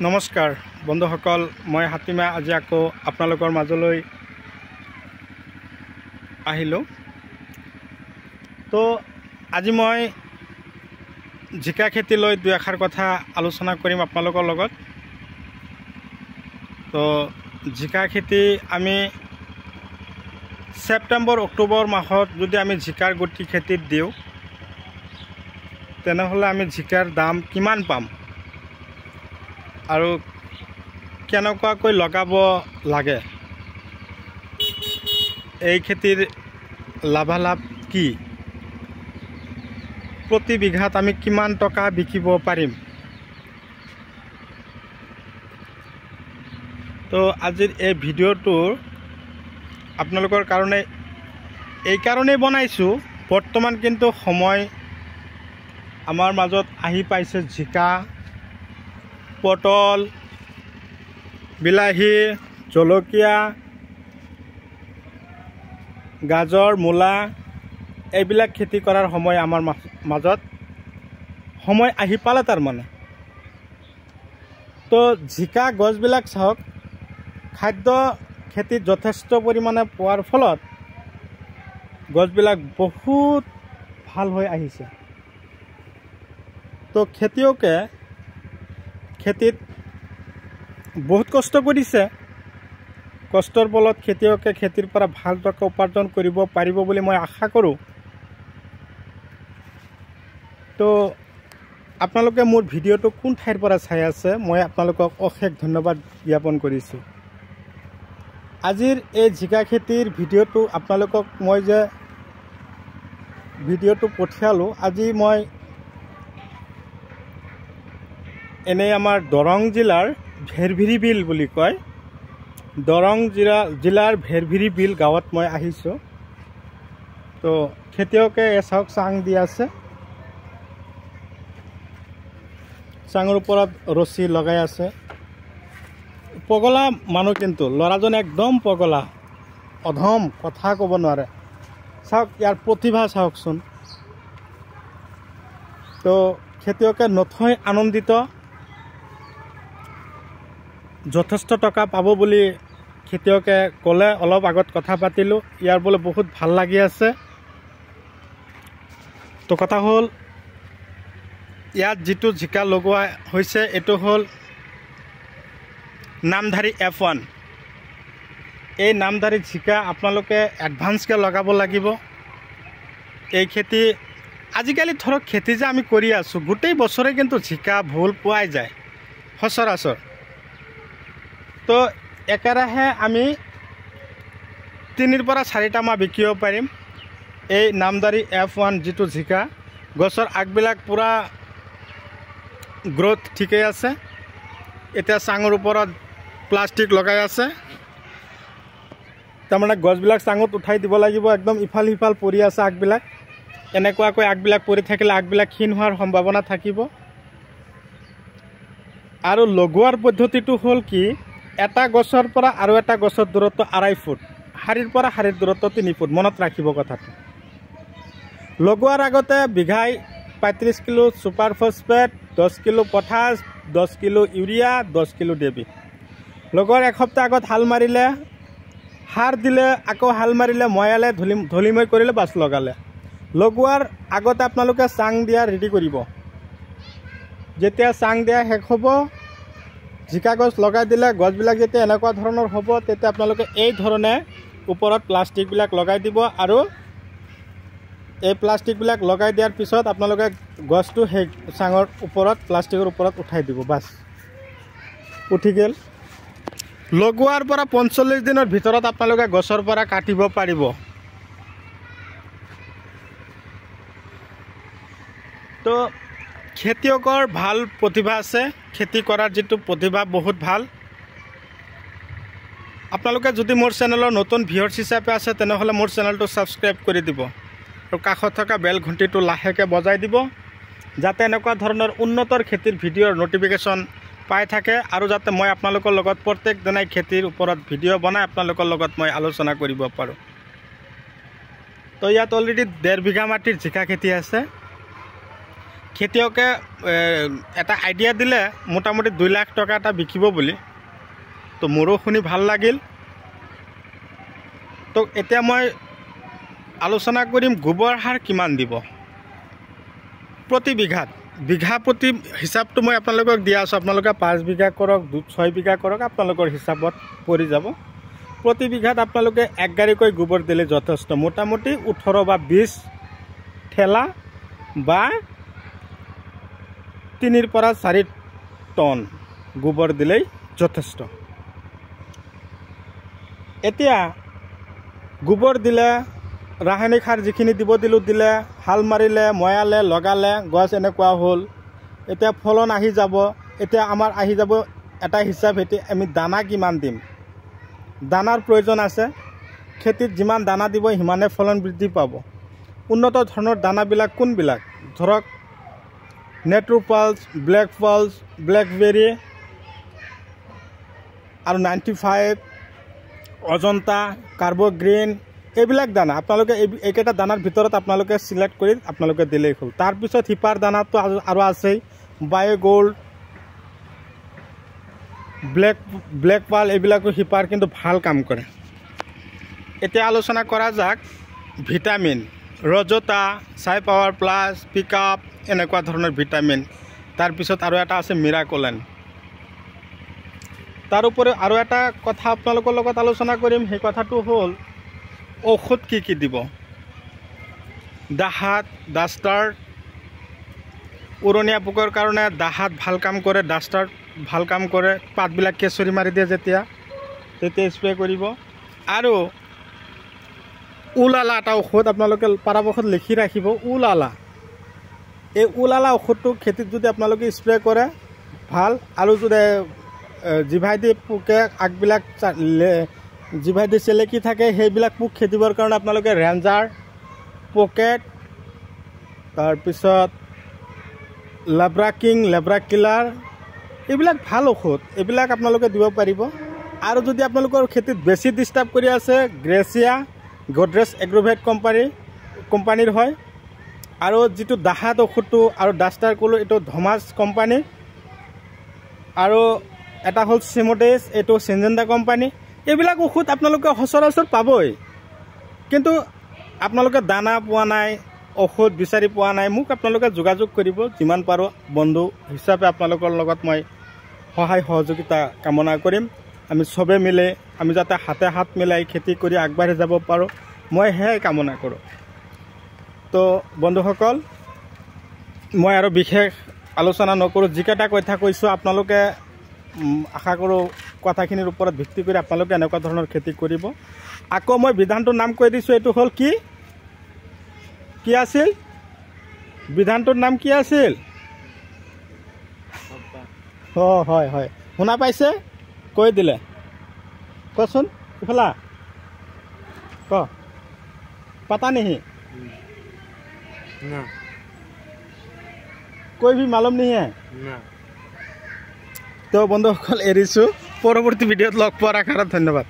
নমস্কাৰ বন্ধুসকল, মই হাতীমা আজি আকৌ আপোনালোকৰ মাজলৈ আহিলোঁ। তো আজি মই জিকা খেতি লৈ দুই এষাৰ কথা আলোচনা কৰিম আপোনালোকৰ লগত। তো জিকা খেতি আমি ছেপ্টেম্বৰ অক্টোবৰ মাহত যদি আমি জিকাৰ গুটি খেতিত দিওঁ তেনেহ'লে আমি জিকাৰ দাম কিমান পাম আৰু কেনেকুৱাকৈ লগাব লাগে, এই খেতিৰ লাভালাভ কি, প্ৰতি বিঘাত আমি কিমান টকা বিকিব পাৰিম। তো আজিৰ এই ভিডিঅ'টো আপোনালোকৰ কাৰণে এই কাৰণেই বনাইছোঁ, বৰ্তমান কিন্তু সময় আমাৰ মাজত আহি পাইছে জিকা, পটল, বিলাহী, জলকীয়া, গাজৰ, মূলা এইবিলাক খেতি কৰাৰ সময় আমাৰ মাজত সময় আহি পালে তাৰমানে। তো জিকা গছবিলাক চাওক, খাদ্য খেতিত যথেষ্ট পৰিমাণে পোৱাৰ ফলত গছবিলাক বহুত ভাল হৈ আহিছে। তো খেতিয়কে খেতিত বহুত কষ্ট কৰিছে, কষ্টৰ ফলত খেতিয়কে খেতিৰ পৰা ভাল টকা উপাৰ্জন কৰিব পাৰিব বুলি মই আশা কৰোঁ। তো আপোনালোকে মোৰ ভিডিঅ'টো কোন ঠাইৰ পৰা চাই আছে মই আপোনালোকক অশেষ ধন্যবাদ জ্ঞাপন কৰিছোঁ। আজিৰ এই জিকা খেতিৰ ভিডিঅ'টো আপোনালোকক মই যে ভিডিঅ'টো পঠিয়ালোঁ, আজি মই এনেই আমাৰ দৰং জিলাৰ ভেৰভিৰি বিল বুলি কয়, দৰং জিলাৰ ভেৰভিৰি বিল গাঁৱত মই আহিছোঁ। তো খেতিয়কে চাওক চাং দি আছে, চাঙৰ ওপৰত ৰছী লগাই আছে। পগলা মানুহ, কিন্তু ল'ৰাজন একদম পগলা, অধম, কথা ক'ব নোৱাৰে। চাওক ইয়াৰ প্ৰতিভা চাওকচোন। তো খেতিয়কে নথৈ আনন্দিত, যথেষ্ট টকা পাব বুলি খেতিয়কে ক'লে। অলপ আগত কথা পাতিলোঁ, ইয়াৰ বোলে বহুত ভাল লাগি আছে। তো কথা হ'ল, ইয়াত যিটো জিকা লগোৱা হৈছে এইটো হ'ল নামধাৰী F1। এই নামধাৰী জিকা আপোনালোকে এডভান্সকৈ লগাব লাগিব। এই খেতি আজিকালি ধৰক খেতি যে আমি কৰি আছোঁ গোটেই বছৰে কিন্তু জিকা ভোল পোৱাই যায় সচৰাচৰ। তো একেৰাহে আমি 3 পৰা 4টা মাহ বিকিব পাৰিম এই নামদাৰী F1 যিটো জিকা। গছৰ আগবিলাক পূৰা গ্ৰথ ঠিকেই আছে। এতিয়া চাঙৰ ওপৰত প্লাষ্টিক লগাই আছে, তাৰমানে গছবিলাক চাঙত উঠাই দিব লাগিব। একদম ইফাল সিফাল পৰি আছে আগবিলাক, এনেকুৱাকৈ আগবিলাক পৰি থাকিলে আগবিলাক ক্ষীণ হোৱাৰ সম্ভাৱনা থাকিব। আৰু লগোৱাৰ পদ্ধতিটো হ'ল কি, এটা গছৰ পৰা আৰু এটা গছৰ দূৰত্ব 2.5 ফুট, শাৰীৰ পৰা শাৰীৰ দূৰত্ব 3 ফুট। মনত ৰাখিব কথাটো। লগোৱাৰ আগতে বিঘাই 35 kilo super phosphate, 10 kilo potash, 10 kilo urea, 10 kilo DAP। লগোৱাৰ এসপ্তাহ আগত হাল মাৰিলে, সাৰ দিলে, আকৌ হাল মাৰিলে, ময়ালে, ধলিমৈ কৰিলে, বাছ লগালে। লগোৱাৰ আগতে আপোনালোকে চাং দিয়া ৰেডি কৰিব। যেতিয়া চাং দিয়া শেষ হ'ব, জিকা গছ লগাই দিলে, গছবিলাক যেতিয়া এনেকুৱা ধৰণৰ হ'ব, তেতিয়া আপোনালোকে এই ধৰণে ওপৰত প্লাষ্টিকবিলাক লগাই দিব। আৰু এই প্লাষ্টিকবিলাক লগাই দিয়াৰ পিছত আপোনালোকে গছটো সেই চাঙৰ ওপৰত, প্লাষ্টিকৰ ওপৰত উঠাই দিব, বাছ উঠি গ'ল। লগোৱাৰ পৰা 45 দিনৰ ভিতৰত আপোনালোকে গছৰ পৰা কাটিব পাৰিব। তো খেতিয়কৰ ভাল প্ৰতিভা আছে, খেতি কৰাৰ যিটো প্ৰতিভা বহুত ভাল। আপোনালোকে যদি মোৰ চেনেলৰ নতুন ভিউৱাৰ্ছ হিচাপে আছে তেনেহ'লে মোৰ চেনেলটো ছাবস্ক্ৰাইব কৰি দিব আৰু কাষত থকা বেল ঘণ্টিটো লাহেকৈ বজাই দিব, যাতে এনেকুৱা ধৰণৰ উন্নতৰ খেতিৰ ভিডিঅ'ৰ ন'টিফিকেশ্যন পাই থাকে, আৰু যাতে মই আপোনালোকৰ লগত প্ৰত্যেক দিনাই খেতিৰ ওপৰত ভিডিঅ' বনাই আপোনালোকৰ লগত মই আলোচনা কৰিব পাৰোঁ। তো ইয়াত অলৰেডি 1.5 বিঘা মাটিৰ জিকা খেতি আছে। খেতিয়কে এটা আইডিয়া দিলে মোটামুটি 2 লাখ টকা এটা বিকিব বুলি। তো মোৰো শুনি ভাল লাগিল। তো এতিয়া মই আলোচনা কৰিম গোবৰ সাৰ কিমান দিব প্ৰতি বিঘাত। বিঘা প্ৰতি হিচাপটো মই আপোনালোকক দিয়া আছোঁ। আপোনালোকে 5 বিঘা কৰক, 6 বিঘা কৰক, আপোনালোকৰ হিচাপত পৰি যাব। প্ৰতি বিঘাত আপোনালোকে 1 গাড়ীকৈ গোবৰ দিলে যথেষ্ট। মোটামুটি 18 বা 20 ঠেলা বা 3 পৰা 4 টন গোবৰ দিলেই যথেষ্ট। এতিয়া গোবৰ দিলে, ৰাসায়নিক সাৰ যিখিনি দিলে, হাল মাৰিলে, ময়ালে, লগালে, গছ এনেকুৱা হ'ল। এতিয়া ফলন আহি যাব। এতিয়া আমাৰ আহি যাব এটা হিচাপ, এতিয়া আমি দানা কিমান দিম। দানাৰ প্ৰয়োজন আছে। খেতিত যিমান দানা দিব সিমানে ফলন বৃদ্ধি পাব। উন্নত ধৰণৰ দানাবিলাক কোনবিলাক? ধৰক নেট্ৰোপালছ, ব্লেক পালছ, ব্লেকবেৰী আৰু 95, অজন্তা, কাৰ্বগ্ৰীণ, এইবিলাক দানা আপোনালোকে এইকেইটা দানাৰ ভিতৰত আপোনালোকে চিলেক্ট কৰি আপোনালোকে দিলেই হ'ল। তাৰপিছত হিপাৰ দানাটো আৰু আছেই, বায়'গোল্ড, ব্লেক পাল, এইবিলাকো হিপাৰ কিন্তু ভাল কাম কৰে। এতিয়া আলোচনা কৰা যাক ভিটামিন, ৰজতা, চাই পাৱাৰ প্লাছ, পিকআপ, এনেকুৱা ধৰণৰ ভিটামিন। তাৰপিছত আৰু এটা আছে মিৰাকলেন। তাৰোপৰি আৰু এটা কথা আপোনালোকৰ লগত আলোচনা কৰিম। সেই কথাটো হ'ল ঔষধ কি দিব। দাহাত, ডাষ্টাৰ্ড, উৰণীয়া পোকৰ কাৰণে দাহাত ভাল কাম কৰে, ডাষ্টাৰ্ড ভাল কাম কৰে। পাতবিলাক কেঁচৰি মাৰি দিয়ে তেতিয়া স্প্ৰে কৰিব। আৰু উলালা এটা ঔষধ আপোনালোকে পৰাপক্ষত লিখি ৰাখিব, উলালা। এই উলালা ঔষধটো খেতিত যদি আপোনালোকে স্প্ৰে কৰে ভাল। আৰু যদি জিভাইদি পোকে আগবিলাক জিভাইদি চেলেকি থাকে, সেইবিলাক পোক খেদিবৰ কাৰণে আপোনালোকে ৰেঞ্জাৰ, পকেট, তাৰপিছত লেব্ৰাকিং, লেব্ৰাকিলাৰ, এইবিলাক ভাল ঔষধ। এইবিলাক আপোনালোকে দিব পাৰিব। আৰু যদি আপোনালোকৰ খেতিত বেছি ডিষ্টাৰ্ব কৰি আছে, গ্ৰেচিয়া, গডৰেজ এগ্ৰোভেট কোম্পানীৰ হয়। আৰু যিটো দাহাত ঔষধটো আৰু ডাষ্টাৰ ক'লো, এইটো ধমাছ কোম্পানী। আৰু এটা হ'ল চিমোডেছ, এইটো চিনজেণ্ডা কোম্পানী। এইবিলাক ঔষধ আপোনালোকে সচৰাচৰ পাবই, কিন্তু আপোনালোকে দানা পোৱা নাই, ঔষধ বিচাৰি পোৱা নাই। মোক আপোনালোকে যোগাযোগ কৰিব। যিমান পাৰোঁ বন্ধু হিচাপে আপোনালোকৰ লগত মই সহায় সহযোগিতা কামনা কৰিম। আমি চবে মিলে আমি যাতে হাতে হাত মিলাই খেতি কৰি আগবাঢ়ি যাব পাৰোঁ, মই সেয়াই কামনা কৰোঁ। তো বন্ধুসকল, মই আৰু বিশেষ আলোচনা নকৰোঁ। যিকেইটা কথা কৈছোঁ আপোনালোকে আশা কৰোঁ কথাখিনিৰ ওপৰত ভিত্তি কৰি আপোনালোকে এনেকুৱা ধৰণৰ খেতি কৰিব। আকৌ মই বিধানটোৰ নাম কৈ দিছোঁ। এইটো হ'ল কি আছিল? বিধানটোৰ নাম কি আছিল? হয়, শুনা পাইছে? কৈ দিলে কচোন। ইফালা पता नहीं ना, कोई भी मालूम नहीं है ना। तो बंधुসকল एरिछु परवर्ती भिडिओत लग पार आशात धन्यवाद।